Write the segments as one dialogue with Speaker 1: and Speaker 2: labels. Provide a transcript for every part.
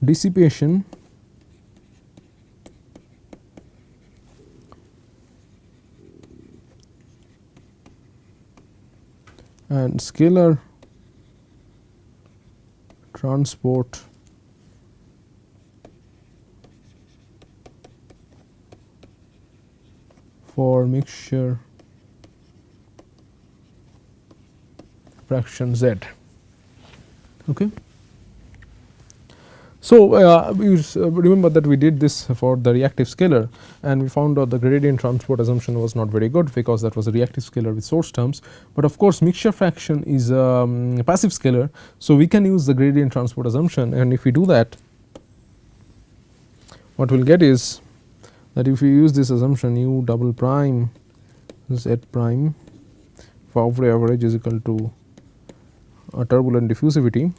Speaker 1: dissipation and scalar transport for mixture fraction Z. Okay. So, you remember that we did this for the reactive scalar, and we found out the gradient transport assumption was not very good because that was a reactive scalar with source terms, but of course mixture fraction is a passive scalar. So, we can use the gradient transport assumption, and if we do that, what we will get is that if we use this assumption u double prime z prime for Favre average is equal to a turbulent diffusivity,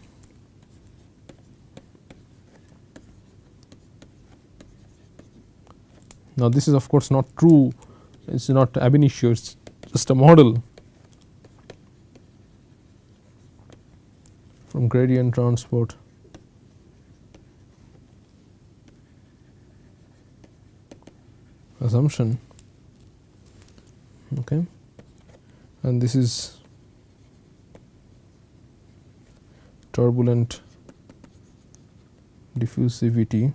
Speaker 1: now this is of course not true, it is not ab initio, it is just a model from gradient transport assumption, okay, and this is turbulent diffusivity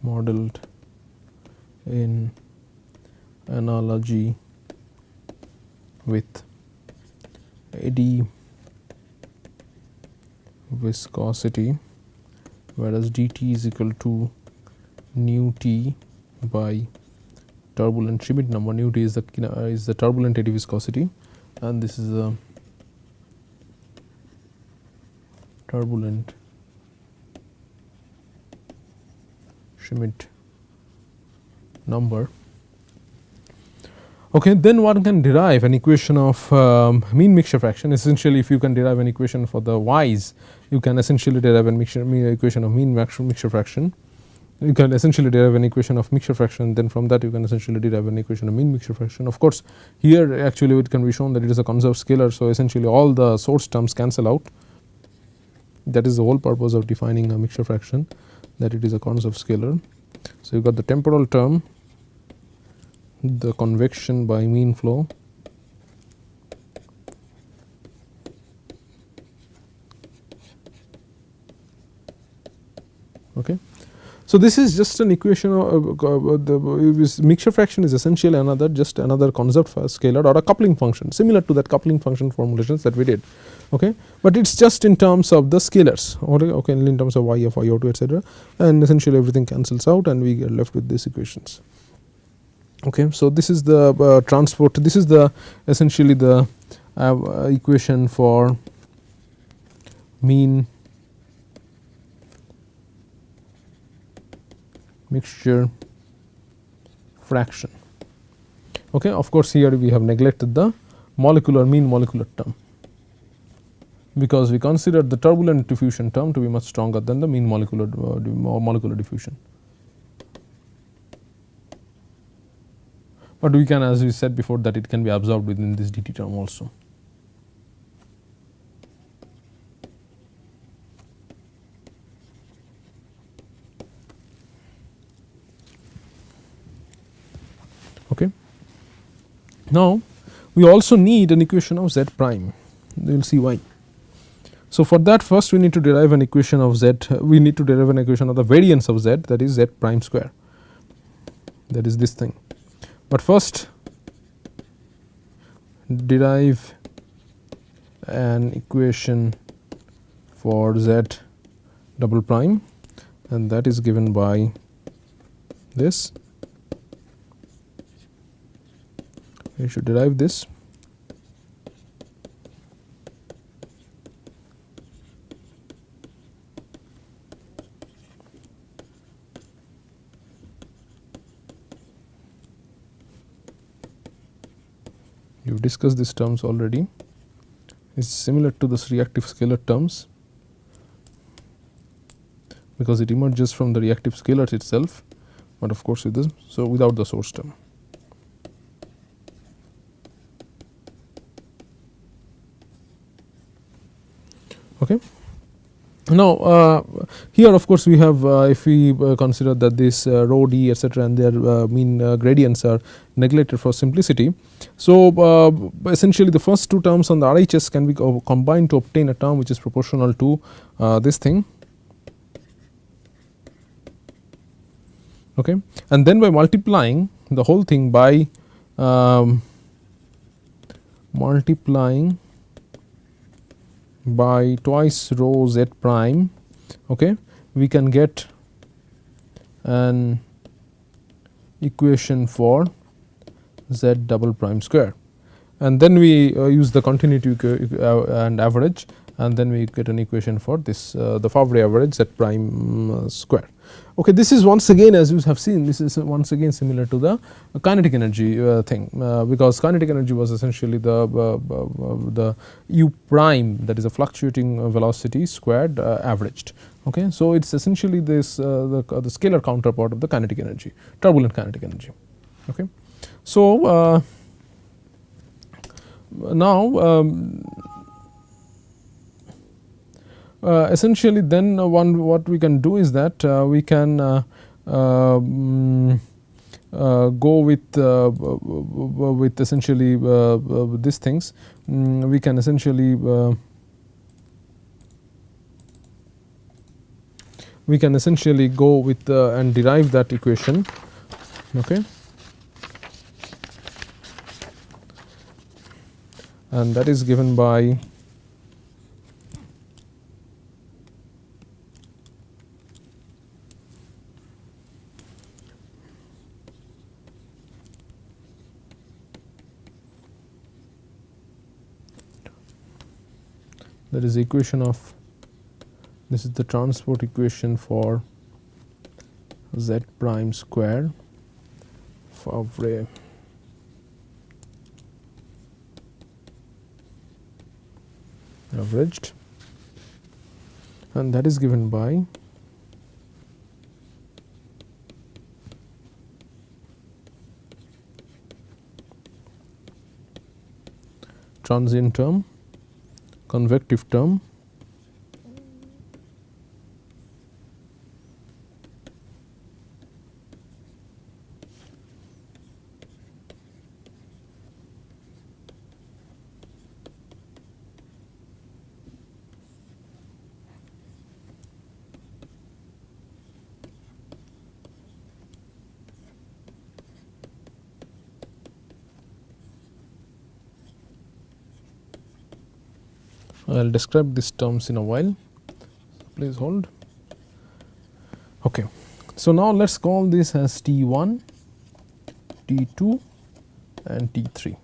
Speaker 1: modeled in analogy with eddy viscosity, whereas dt is equal to nu t by turbulent Schmidt number. Nu t is the turbulent eddy viscosity, and this is a turbulent Schmidt number. Okay, then one can derive an equation of mean mixture fraction. Essentially, if you can derive an equation for the y's, you can essentially derive an equation of mean mixture fraction. You can essentially derive an equation of mixture fraction, then from that you can essentially derive an equation of mean mixture fraction. Of course, here actually it can be shown that it is a conserved scalar, so essentially all the source terms cancel out. That is the whole purpose of defining a mixture fraction, that it is a conserved scalar. So, you got the temporal term, the convection by mean flow, okay. So, this is just an equation of the mixture fraction is essentially another conserved scalar or a coupling function similar to that coupling function formulations that we did, okay, but it is just in terms of the scalars, okay, in terms of y of I02 etc., and essentially everything cancels out and we get left with these equations. Okay, so this is the transport, this is the essentially the equation for mean mixture fraction. Okay, of course, here we have neglected the mean molecular term, because we considered the turbulent diffusion term to be much stronger than the mean molecular diffusion. But we can, as we said before, that it can be absorbed within this dt term also. Okay. Now, we also need an equation of z prime, we will see why. So, for that first we need to derive an equation of z, we need to derive an equation of the variance of z, that is z prime square, that is this thing. But first derive an equation for z double prime, and that is given by this. We should derive this. You have discussed these terms already. It is similar to this reactive scalar terms, because it emerges from the reactive scalars itself, but of course with this, so without the source term. Okay. Now, here of course we have if we consider that this rho d etc., and their mean gradients are neglected for simplicity. So, essentially the first two terms on the RHS can be combined to obtain a term which is proportional to this thing. Okay. And then by multiplying the whole thing by multiplying by twice rho z prime, okay, we can get an equation for z double prime square, and then we use the continuity and average, and then we get an equation for this the Favre average z prime square. Okay, this is once again, as you have seen, this is once again similar to the kinetic energy thing, because kinetic energy was essentially the u prime, that is a fluctuating velocity squared averaged. Okay, so it's essentially this the scalar counterpart of the kinetic energy, turbulent kinetic energy. Okay, so now essentially then what we can do is that we can go with essentially these things. We can essentially go with and derive that equation. Okay, and that is given by that is the equation of, this is the transport equation for z prime square Favre averaged, and that is given by transient term, convective term, I will describe these terms in a while, please hold. Okay. So, now let us call this as T1, T2 and T3.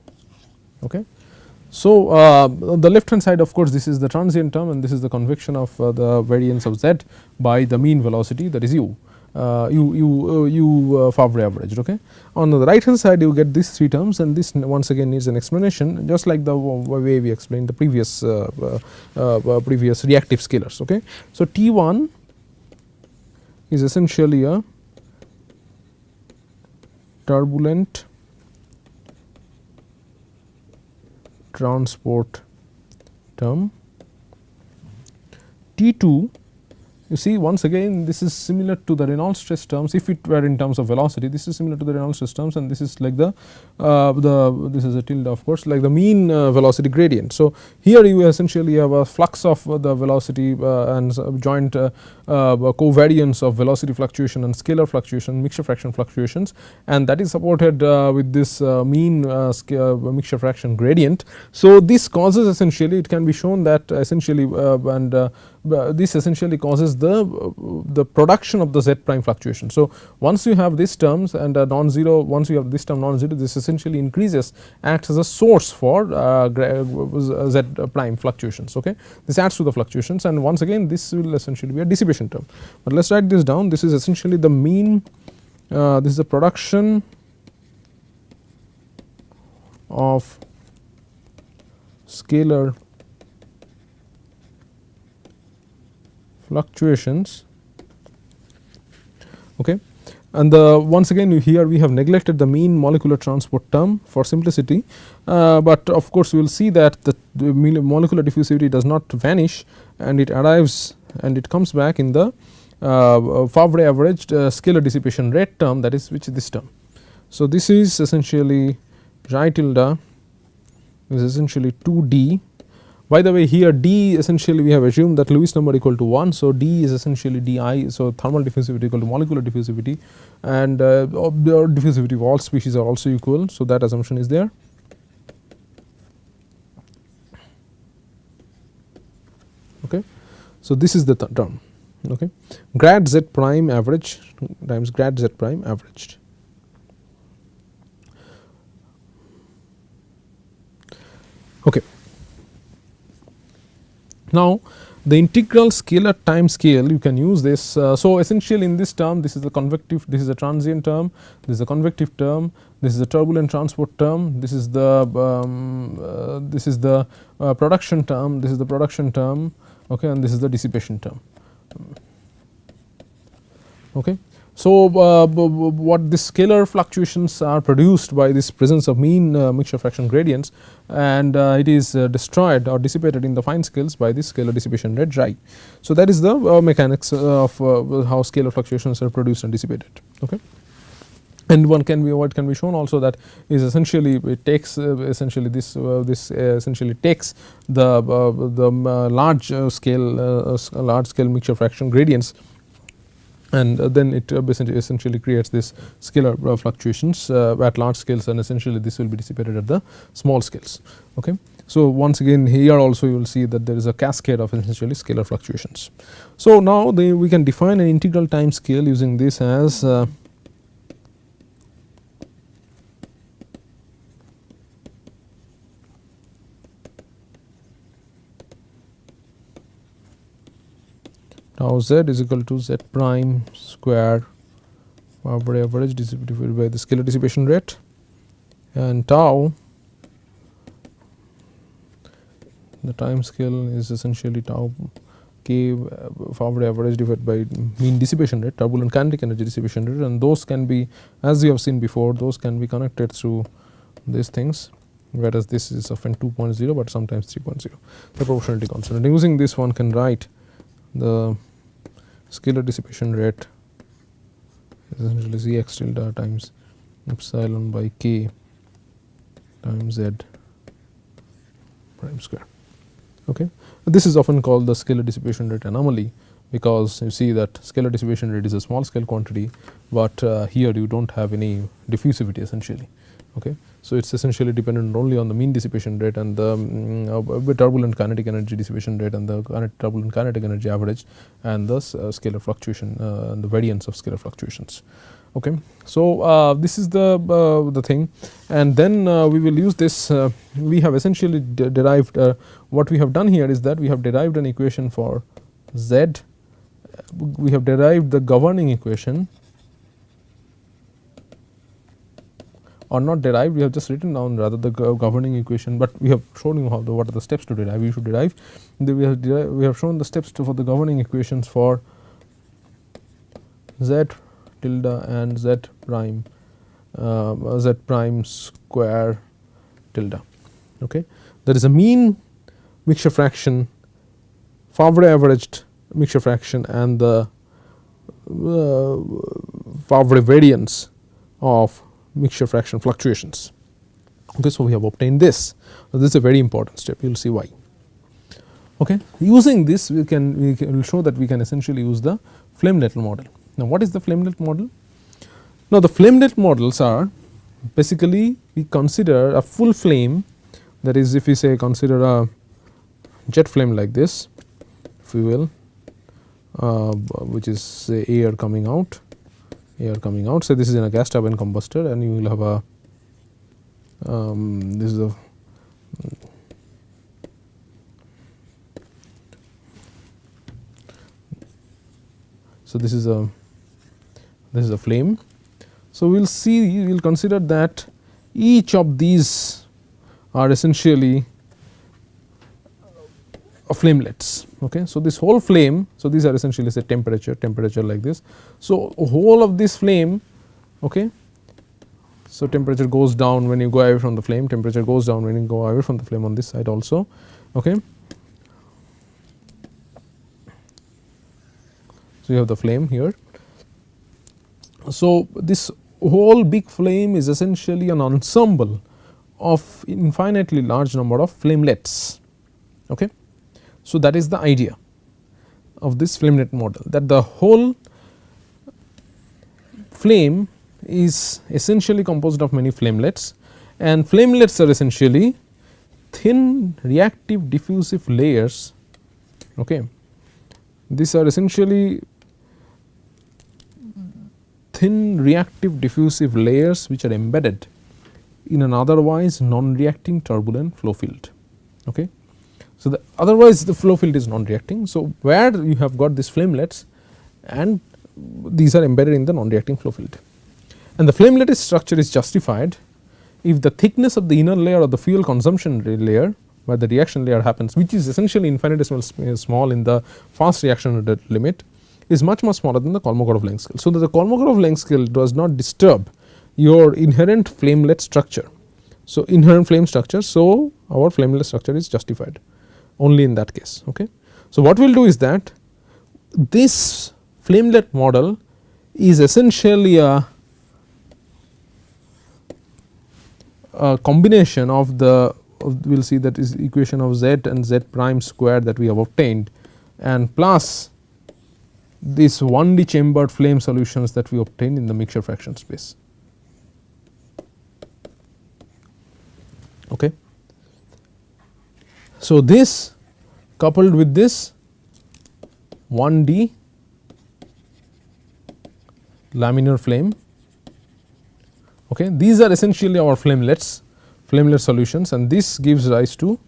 Speaker 1: Okay. So, on the left hand side, of course, this is the transient term and this is the convection of the variance of z by the mean velocity, that is u Favre averaged. Okay. On the right hand side you get these three terms, and this once again needs an explanation, just like the way we explained the previous previous reactive scalars. Okay. So, T1 is essentially a turbulent transport term. T2, you see, once again this is similar to the Reynolds stress terms. If it were in terms of velocity, this is similar to the Reynolds stress terms, and this is like the this is a tilde, of course, like the mean velocity gradient. So, here you essentially have a flux of the velocity and joint covariance of velocity fluctuation and scalar fluctuation, mixture fraction fluctuations, and that is supported with this mean mixture fraction gradient. So, this causes essentially, it can be shown that essentially this essentially causes the production of the z prime fluctuation. So, once you have these terms and non-zero, once you have this term non-zero, this essentially increases, acts as a source for z prime fluctuations. Okay. This adds to the fluctuations, and once again this will essentially be a dissipation term. But let us write this down. This is essentially the mean, this is the production of scalar fluctuations. Okay. And once again here we have neglected the mean molecular transport term for simplicity, but of course we will see that the molecular diffusivity does not vanish, and it arrives and it comes back in the Favre averaged scalar dissipation rate term, that is which is this term. So, this is essentially Chi tilde is essentially 2D. By the way, here D essentially we have assumed that Lewis number equal to 1. So, D is essentially Di. So, thermal diffusivity equal to molecular diffusivity, and the diffusivity of all species are also equal. So, that assumption is there. Okay. So, this is the term. Okay. Grad Z prime average times grad Z prime averaged. Okay. Now, the integral scalar time scale, you can use this. So, essentially in this term, this is the convective, this is the transient term, this is the convective term, this is the turbulent transport term, this is the production term, this is the production term, okay, and this is the dissipation term. Okay. So, what the scalar fluctuations are produced by this presence of mean mixture fraction gradients, and it is destroyed or dissipated in the fine scales by this scalar dissipation rate Chi. So, that is the mechanics of how scalar fluctuations are produced and dissipated. Okay. And what can be shown also that is essentially it takes essentially this essentially takes the large scale mixture fraction gradients, and then it essentially creates this scalar fluctuations at large scales, and essentially this will be dissipated at the small scales. Okay. So, once again here also you will see that there is a cascade of essentially scalar fluctuations. So, now we can define an integral time scale using this as tau Z is equal to Z prime square Favre average distributed by the scalar dissipation rate, and tau, the time scale is essentially tau k Favre average divided by mean dissipation rate, turbulent kinetic energy dissipation rate, and those can be, as we have seen before, those can be connected through these things, whereas this is often 2.0, but sometimes 3.0, the proportionality constant. And using this one can write the scalar dissipation rate is essentially Z x tilde times epsilon by k times Z prime square. Okay. This is often called the scalar dissipation rate anomaly, because you see that scalar dissipation rate is a small scale quantity, but here you do not have any diffusivity essentially. Okay. So, it is essentially dependent only on the mean dissipation rate and the turbulent kinetic energy dissipation rate and the turbulent kinetic energy average, and the scalar fluctuation and the variance of scalar fluctuations. Okay. So, this is the thing, and then we will use this. We have essentially derived what we have done here is that we have derived an equation for Z, we have derived the governing equation, or not derived, we have just written down rather the governing equation, but we have shown you how what are the steps to derive. We should derive. We have shown the steps for the governing equations for Z tilde and Z prime square tilde. Okay. There is a mean mixture fraction, Favre averaged mixture fraction, and the Favre variance of mixture fraction fluctuations. Okay. So, we have obtained this. So, this is a very important step, you will see why. Okay. Using this we will show that we can essentially use the flame-Nettle model. Now, what is the flame-Nettle model? Now, the flame-Nettle models are basically we consider a full flame, that is, if we say consider a jet flame like this, if we will, which is say air coming out. So, this is in a gas turbine combustor, and you will have a this is a so this is a flame. So, we will see, we will consider that each of these are essentially a flamelets. Okay. So, this whole flame, so these are essentially say temperature like this. So, whole of this flame, okay. So, temperature goes down when you go away from the flame, temperature goes down when you go away from the flame on this side also. Okay. So, you have the flame here. So, this whole big flame is essentially an ensemble of infinitely large number of flamelets. Okay. So, that is the idea of this flamelet model, that the whole flame is essentially composed of many flamelets, and flamelets are essentially thin reactive diffusive layers. Okay. These are essentially thin reactive diffusive layers which are embedded in an otherwise non-reacting turbulent flow field. Okay. So, otherwise the flow field is non-reacting. So, where you have got these flamelets and these are embedded in the non-reacting flow field, and the flamelet structure is justified if the thickness of the inner layer of the fuel consumption layer where the reaction layer happens, which is essentially infinitesimal small in the fast reaction limit, is much smaller than the Kolmogorov length scale. So, that the Kolmogorov length scale does not disturb your inherent flamelet structure. So, inherent flame structure, so our flamelet structure is justified only in that case. Okay. So, what we will do is that this flamelet model is essentially a combination of the we will see that is equation of z and z prime square that we have obtained, and plus this 1D chambered flame solutions that we obtained in the mixture fraction space. Okay. So, this coupled with this 1D laminar flame, okay, these are essentially our flamelets, flamelet solutions, and this gives rise to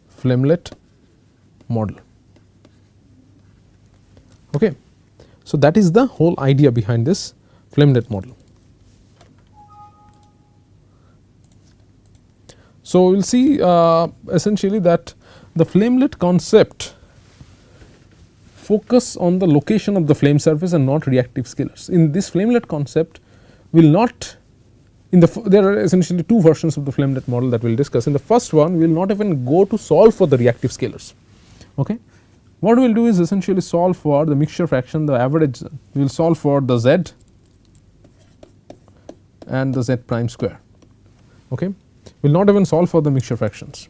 Speaker 1: flamelet model. Okay. So, that is the whole idea behind this flamelet model. So, we will see essentially that the flamelet concept focus on the location of the flame surface and not reactive scalars. In this flamelet concept will not in the there are essentially two versions of the flamelet model that we will discuss. In the first one we will not even go to solve for the reactive scalars. Okay. What we will do is essentially solve for the mixture fraction, the average, we will solve for the z and the z prime square. Okay. We will not even solve for the mixture fractions.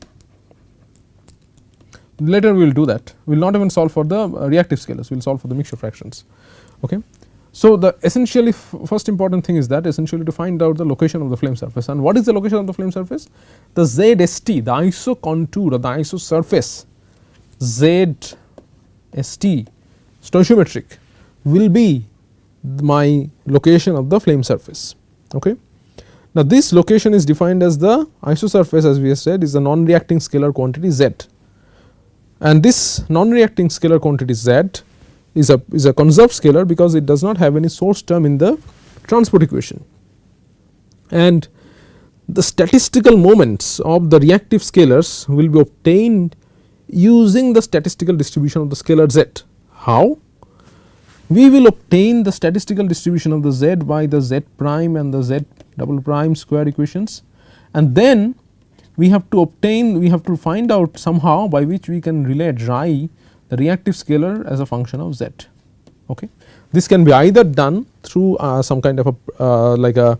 Speaker 1: Later we will do that. We will not even solve for the reactive scalars, we will solve for the mixture fractions. Okay. So, the essentially first important thing is that essentially to find out the location of the flame surface, and what is the location of the flame surface? The ZST, the iso contour or the iso surface ZST stoichiometric will be my location of the flame surface. Okay. Now, this location is defined as the isosurface, as we have said, is the non-reacting scalar quantity Z, and this non-reacting scalar quantity Z is a conserved scalar because it does not have any source term in the transport equation, and the statistical moments of the reactive scalars will be obtained using the statistical distribution of the scalar Z. How? We will obtain the statistical distribution of the Z by the Z prime and the Z double prime square equations, and then we have to find out somehow by which we can relate Rho the reactive scalar as a function of Z. Okay. This can be either done through some kind of a like a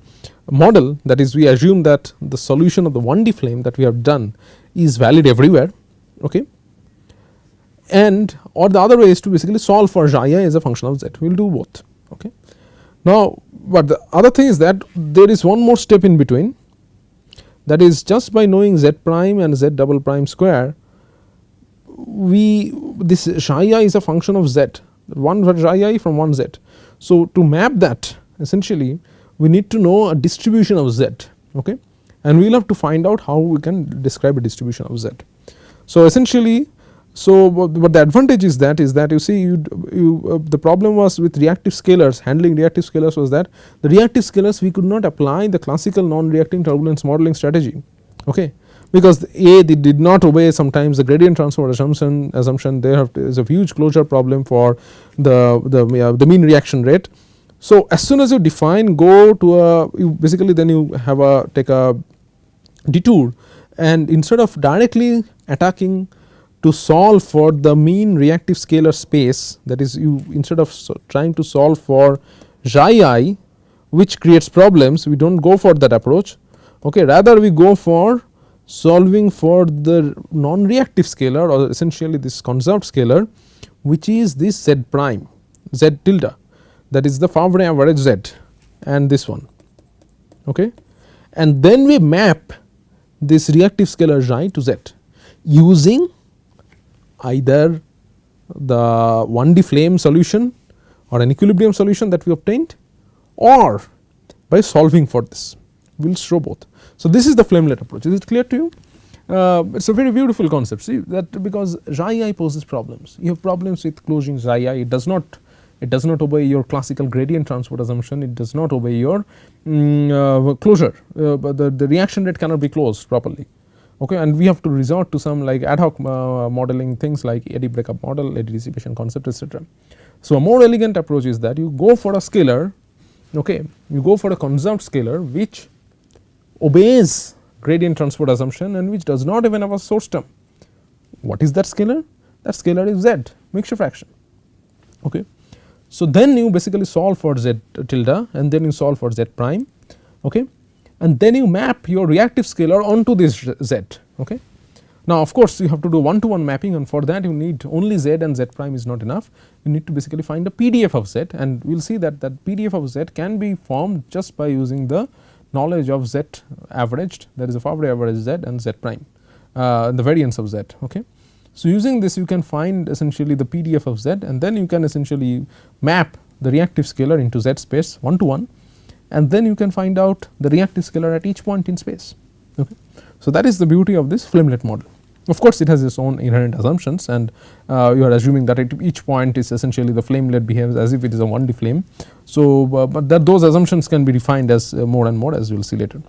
Speaker 1: model, that is we assume that the solution of the 1D flame that we have done is valid everywhere. Okay. And or the other way is to basically solve for Rho as a function of Z. We will do both. Okay. Now, but the other thing is that there is one more step in between, that is just by knowing Z prime and Z double prime square, this Rho is a function of Z, one Rho from one Z. So, to map that essentially we need to know a distribution of Z. Okay. And we will have to find out how we can describe a distribution of Z. So, essentially, so but the advantage is that you see the problem was with reactive scalars, handling reactive scalars was that the reactive scalars we could not apply the classical non-reacting turbulence modeling strategy. okay, because they did not obey sometimes the gradient transport assumption there is a huge closure problem for the mean reaction rate. So as soon as you define, go to you basically then you have take a detour, and instead of directly attacking to solve for the mean reactive scalar space, that is, you instead of trying to solve for xi I, which creates problems, we do not go for that approach, okay, rather we go for solving for the non reactive scalar, or essentially this conserved scalar, which is this z prime, z tilde, that is the Favre average z and this one, okay. And then we map this reactive scalar xi to z using either the 1D flame solution or an equilibrium solution that we obtained, or by solving for this. We will show both. So this is the flamelet approach. Is it clear to you? It is a very beautiful concept. See that, because xi I poses problems. You have problems with closing xi I. It does not obey your classical gradient transport assumption. It does not obey your closure. But the reaction rate cannot be closed properly. Okay, and we have to resort to some like ad hoc modeling things like eddy breakup model, eddy dissipation concept, etc. So a more elegant approach is that you go for a scalar, okay, you go for a conserved scalar which obeys gradient transport assumption and which does not even have a source term. What is that scalar? That scalar is z, mixture fraction, okay. So then you basically solve for z tilde and then you solve for z prime, okay, and then you map your reactive scalar onto this z, okay. Now of course you have to do one to one mapping, and for that you need only z, and z prime is not enough. You need to basically find a PDF of z, and we will see that that PDF of z can be formed just by using the knowledge of z averaged, that is the Favre average z and z prime, the variance of z, okay. So using this you can find essentially the PDF of z, and then you can essentially map the reactive scalar into z space one to one, and then you can find out the reactive scalar at each point in space, okay. So that is the beauty of this flamelet model. Of course it has its own inherent assumptions, and you are assuming that at each point is essentially the flamelet behaves as if it is a 1D flame. So but that those assumptions can be refined as more and more, as we will see later,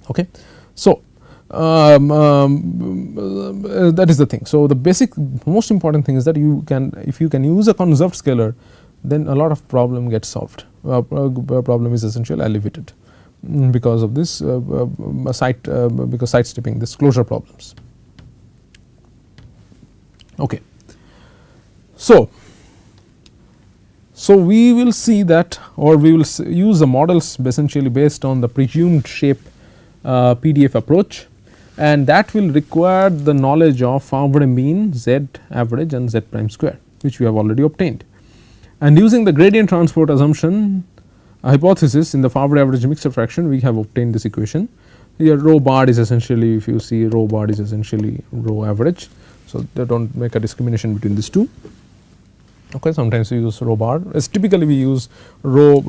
Speaker 1: okay. So that is the thing. So the basic most important thing is that you can, if you can use a conserved scalar, then a lot of problem gets solved. Problem is essentially alleviated because of this because sidestepping this closure problems, okay. So we will see that, or we will use the models essentially based on the presumed shape PDF approach, and that will require the knowledge of Favre mean, z average and z prime square, which we have already obtained. And using the gradient transport assumption hypothesis in the Favre average mixture fraction, we have obtained this equation. Here rho bar is essentially, if you see, rho bar is essentially rho average. So they do not make a discrimination between these two, okay. Sometimes we use rho bar, as typically we use rho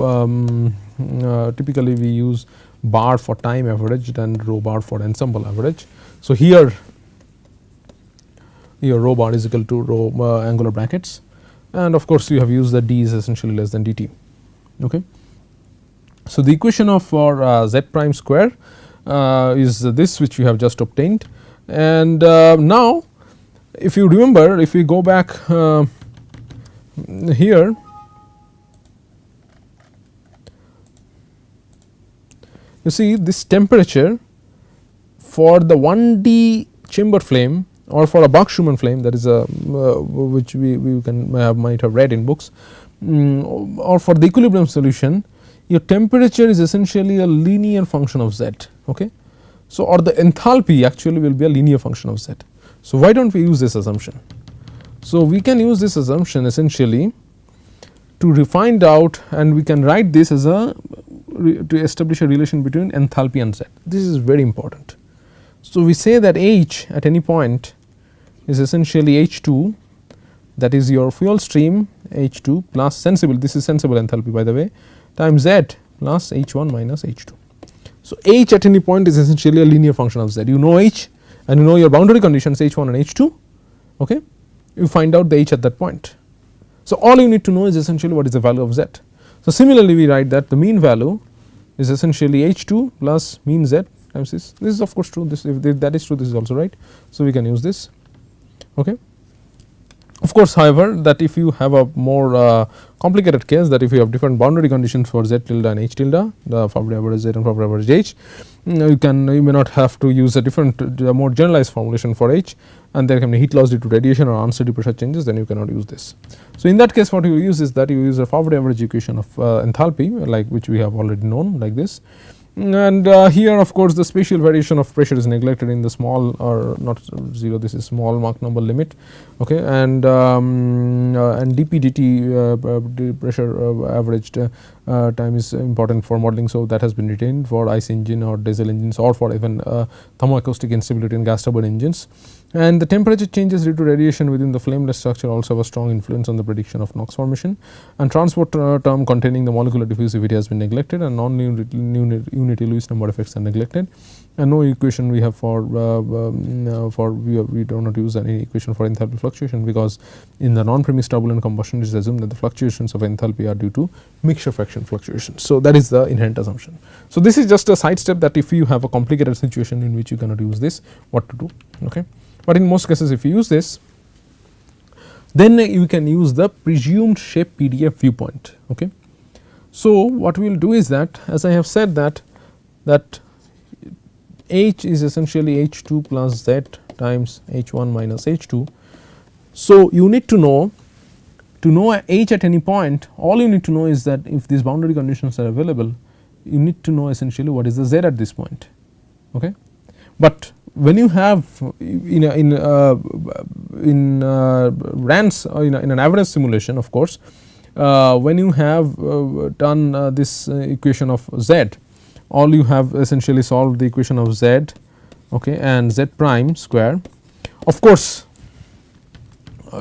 Speaker 1: typically we use bar for time averaged and rho bar for ensemble average. So here rho bar is equal to rho angular brackets, and of course you have used the d is essentially less than dt, okay. So the equation of for z prime square is this, which we have just obtained, and now if you remember, if we go back here, you see this temperature for the 1D chamber flame, or for a Bach-Schumann flame, that is a which we can might have read in books, or for the equilibrium solution, your temperature is essentially a linear function of z, okay. So or the enthalpy actually will be a linear function of z. So why do not we use this assumption? So we can use this assumption essentially to find out, and we can write this as a to establish a relation between enthalpy and z. This is very important. So we say that H at any point is essentially H2, that is your fuel stream H2 plus sensible, this is sensible enthalpy by the way, times Z plus H1 minus H2. So H at any point is essentially a linear function of Z. You know H and you know your boundary conditions H1 and H2, okay. You find out the H at that point. So all you need to know is essentially what is the value of Z. So similarly we write that the mean value is essentially H2 plus mean Z times this is of course true, this if that is true, this is also right. So, we can use this. Okay. Of course, however, that if you have a more complicated case, that if you have different boundary conditions for z tilde and h tilde, the Fabre average z and Fabre average h, you may not have to use a different more generalized formulation for h, and there can be heat loss due to radiation or unsteady pressure changes, then you cannot use this. So, in that case what you use is that you use a Fabre average equation of enthalpy, like which we have already known, like this. And here of course the spatial variation of pressure is neglected in the small or not 0, this is small Mach number limit, okay, and dp dt pressure averaged time is important for modeling. So, that has been retained for ICE engine or diesel engines or for even thermoacoustic instability in gas turbine engines. And the temperature changes due to radiation within the flameless structure also have a strong influence on the prediction of NOx formation, and transport term containing the molecular diffusivity has been neglected, and non-unity Lewis number effects are neglected, and no equation we have for we do not use any equation for enthalpy fluctuation, because in the non-premise turbulent combustion it is assumed that the fluctuations of enthalpy are due to mixture fraction fluctuations. So, that is the inherent assumption. So, this is just a side step that if you have a complicated situation in which you cannot use this, what to do. Okay. But in most cases if you use this, then you can use the presumed shape PDF viewpoint. Okay. So, what we will do is that, as I have said, that H is essentially H2 plus Z times H1 minus H2. So, you need to know H at any point, all you need to know is that if these boundary conditions are available, you need to know essentially what is the Z at this point. Okay. But when you have in RANS in an average simulation, of course, when you have done this equation of Z, all you have essentially solved the equation of Z, okay, and Z prime square. Of course,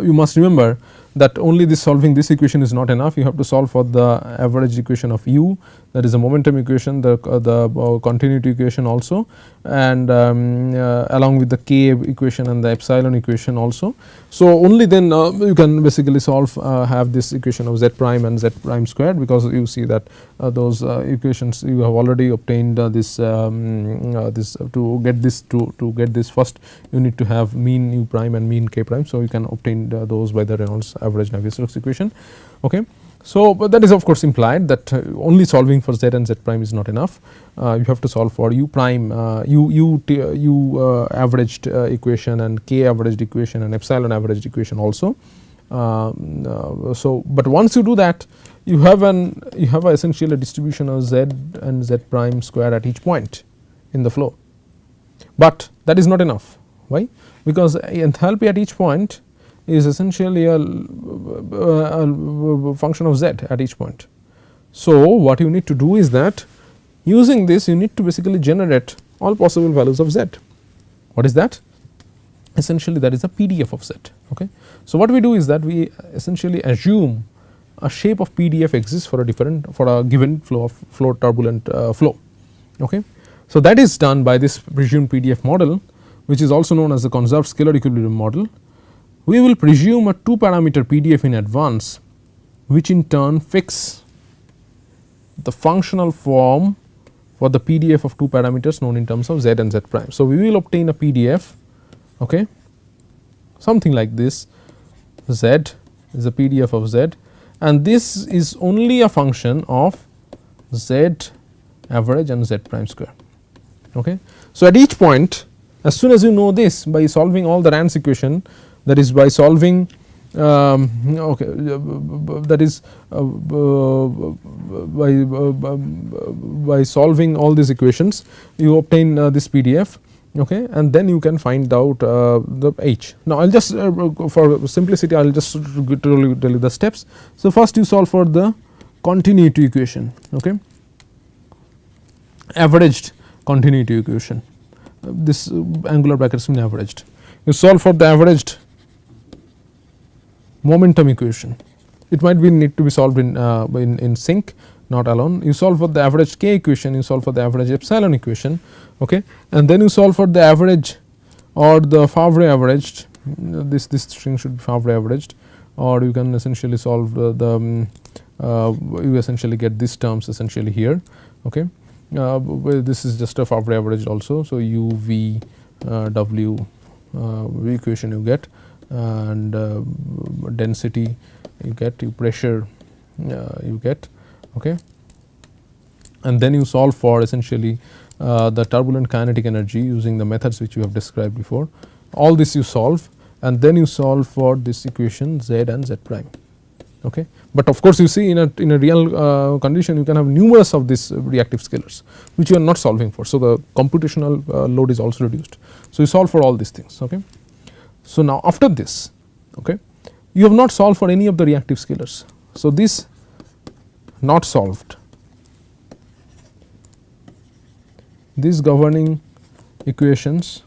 Speaker 1: you must remember that only this solving this equation is not enough, you have to solve for the average equation of u, that is the momentum equation, the continuity equation also, and along with the k equation and the epsilon equation also. So, only then you can basically solve have this equation of Z prime and Z prime squared, because you see that those equations you have already obtained this to get this first you need to have mean u prime and mean k prime. So, you can obtain those by the Reynolds average Navier-Stokes equation. Okay. So, but that is of course implied that only solving for Z and Z prime is not enough, you have to solve for u prime u averaged equation and k averaged equation and epsilon averaged equation also. So, but once you do that, you have essentially a distribution of Z and Z prime square at each point in the flow, but that is not enough. Why? Because enthalpy at each point is essentially a function of Z at each point. So, what you need to do is that using this you need to basically generate all possible values of Z. What is that? Essentially that is the PDF of Z. Okay. So, what we do is that we essentially assume a shape of PDF exists for a given flow turbulent flow. Okay. So, that is done by this presumed PDF model, which is also known as the conserved scalar equilibrium model. We will presume a 2 parameter PDF in advance, which in turn fix the functional form for the PDF of 2 parameters known in terms of Z and Z prime. So, we will obtain a PDF, okay, something like this. Z is a PDF of Z, and this is only a function of Z average and Z prime square. Okay. So, at each point, as soon as you know this by solving all the RANS equation, that is by solving okay, that is by solving all these equations you obtain this PDF, okay, and then you can find out the H. Now, I will just for simplicity I will just tell you the steps. So, first you solve for the continuity equation, okay, averaged continuity equation, this angular brackets mean averaged. You solve for the averaged momentum equation, it might be need to be solved in sync, not alone. You solve for the average k equation, you solve for the average epsilon equation, okay, and then you solve for the average or the Fabre averaged, this string should be Fabre averaged, or you can essentially solve you essentially get these terms essentially here, okay. this is just a Favre average also. So, u v w equation you get, and density you get, pressure you get, okay. And then you solve for essentially the turbulent kinetic energy using the methods which we have described before. All this you solve, and then you solve for this equation z and z prime, okay. But of course, you see in a real condition you can have numerous of these reactive scalars which you are not solving for. So, the computational load is also reduced. So, you solve for all these things, okay. So, now after this, okay, you have not solved for any of the reactive scalars. So, this not solved, these governing equations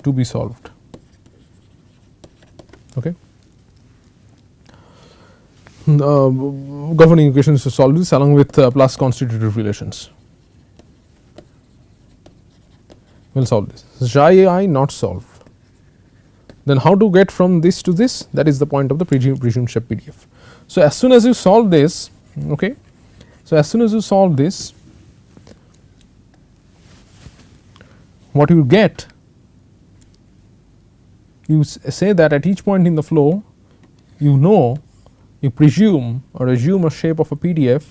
Speaker 1: to be solved, okay. Governing equations to solve this along with plus constitutive relations. We will solve this. Xi I not solve. Then how to get from this to this? That is the point of the presumed shape PDF. So, as soon as you solve this, okay. So, as soon as you solve this, what you get, you say that at each point in the flow, you know, you presume or assume a shape of a PDF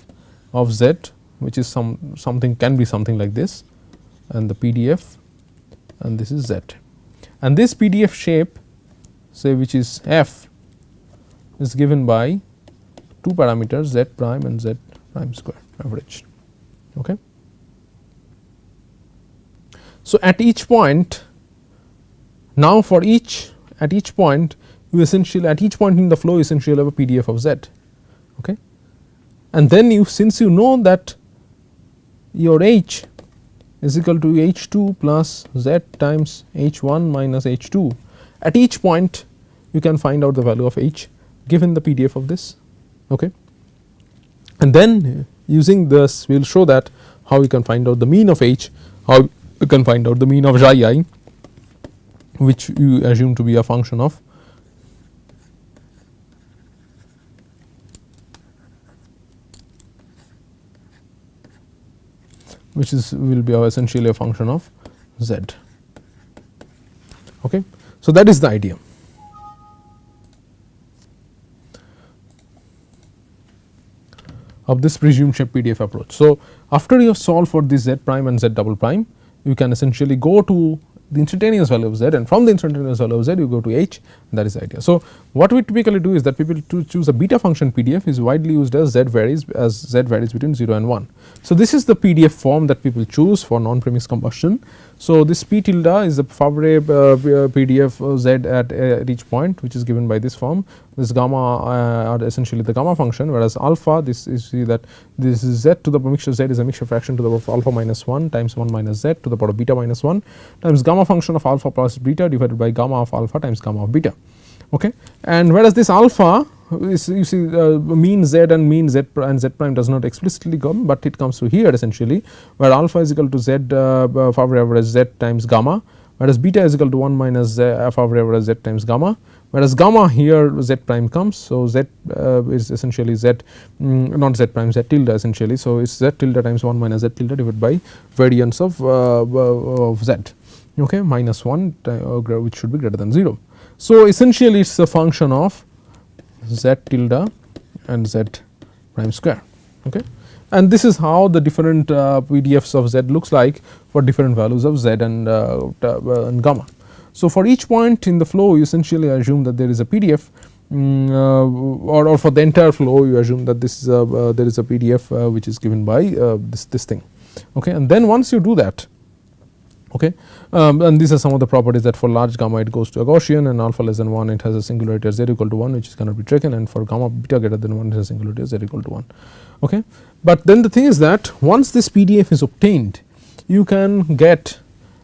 Speaker 1: of z, which is something, can be something like this, and the PDF, and this is z, and this PDF shape, say, which is f, is given by two parameters z prime and z prime square average, okay. So, at each point, now for at each point you essentially, at each point in the flow, you essentially have a PDF of z, okay. And then you, since you know that your h is equal to h 2 plus z times h 1 minus h 2, at each point you can find out the value of h given the PDF of this, okay. And then using this we will show that how you can find out the mean of h, how you can find out the mean of xi I, which you assume to be a function of will be essentially a function of z, okay. So, that is the idea. Of this presumed shape PDF approach. So, after you have solved for this z prime and z double prime, you can essentially go to the instantaneous value of z, and from the instantaneous value of z you go to h, that is the idea. So, what we typically do is that people to choose a beta function PDF is widely used as z varies between 0 and 1. So, this is the PDF form that people choose for non-premise combustion. So, this p tilde is the Favre PDF z at each point, which is given by this form. This gamma are essentially the gamma function, whereas alpha, this is, see that this is z to the mixture z is a mixture fraction to the power of alpha minus 1 times 1 minus z to the power of beta minus 1 times gamma function of alpha plus beta divided by gamma of alpha times gamma of beta, okay. And whereas this alpha is, you see, mean z and mean z and z prime does not explicitly come, but it comes through here essentially, where alpha is equal to z Favre average z times gamma, whereas beta is equal to 1 minus z Favre average z times gamma, whereas gamma here z prime comes. So, z is essentially z, not z prime, z tilde essentially. So, it is z tilde times 1 minus z tilde divided by variance of z, okay, minus 1 which should be greater than 0. So, essentially it is a function of z tilde and z prime square, okay. And this is how the different PDFs of z looks like for different values of z and gamma. So, for each point in the flow you essentially assume that there is a PDF, or for the entire flow you assume that this is there is a PDF which is given by this thing, okay. And then once you do that, okay, and these are some of the properties, that for large gamma it goes to a Gaussian, and alpha less than 1 it has a singularity as z equal to 1 which cannot be taken, and for gamma beta greater than 1 it has a singularity as z equal to 1, okay. But then the thing is that once this PDF is obtained, you can get,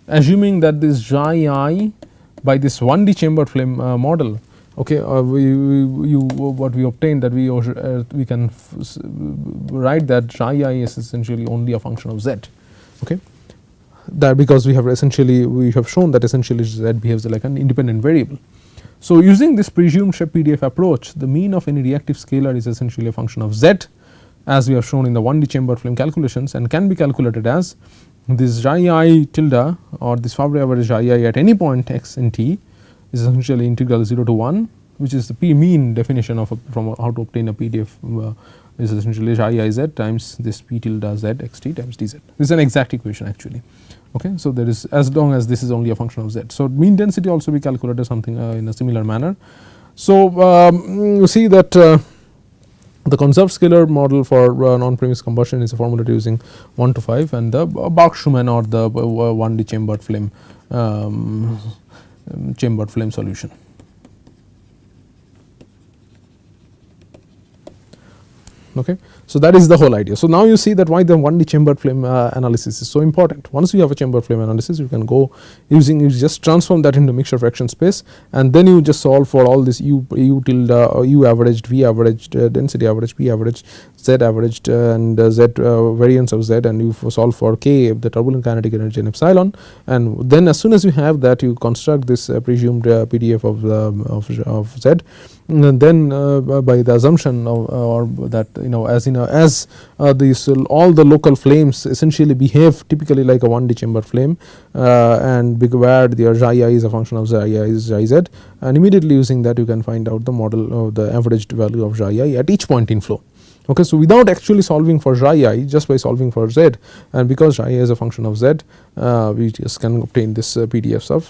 Speaker 1: assuming that this xi I by this 1D chamber flame model, okay, what we obtained, that we can write that xi I is essentially only a function of z, okay. That because we have shown that essentially z behaves like an independent variable. So, using this presumed shape PDF approach, the mean of any reactive scalar is essentially a function of z, as we have shown in the 1D chambered flame calculations, and can be calculated as this xi tilde or this Fabre average xi at any point x in t is essentially integral 0 to 1, which is the p mean definition of from how to obtain a PDF is essentially xi I z times this p tilde z x t times dz. This is an exact equation actually. Okay, so there is, as long as this is only a function of z. So mean density also be calculated something in a similar manner. So you see that the conserved scalar model for non-premise combustion is formulated using 1 to 5, and the Bach-Schumann or the 1D chambered flame solution. Okay. So that is the whole idea. So now you see that why the 1D chambered flame analysis is so important. Once you have a chambered flame analysis, you can go using, you just transform that into mixture fraction space, and then you just solve for all this u tilde, u averaged, v averaged, density averaged, p averaged, z averaged, and z variance of z, and you solve for k, the turbulent kinetic energy, and epsilon. And then as soon as you have that, you construct this presumed PDF of z. And then by the assumption of, or that as these all the local flames essentially behave typically like a 1D chambered flame, and where the xi is a function of xi is xz, and immediately using that you can find out the model of the averaged value of xi at each point in flow. Okay, so without actually solving for xi, just by solving for z, and because xi is a function of z, we just can obtain this PDFs of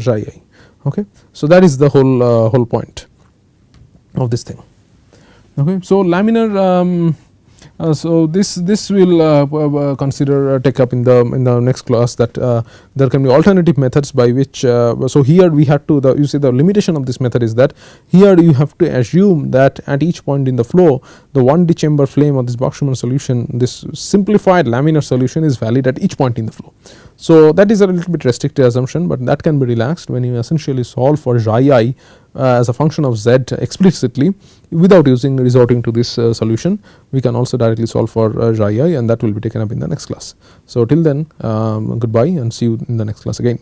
Speaker 1: xi. Okay, so that is the whole point of this thing. Okay, so laminar, so this will consider take up in the next class, that there can be alternative methods by which so here we had to, you see the limitation of this method is that here you have to assume that at each point in the flow the 1D chamber flame of this Bach-Schumann solution, this simplified laminar solution, is valid at each point in the flow. So that is a little bit restricted assumption, but that can be relaxed when you essentially solve for xi as a function of z explicitly without resorting to this solution. We can also directly solve for xi, and that will be taken up in the next class. So till then, goodbye, and see you in the next class again.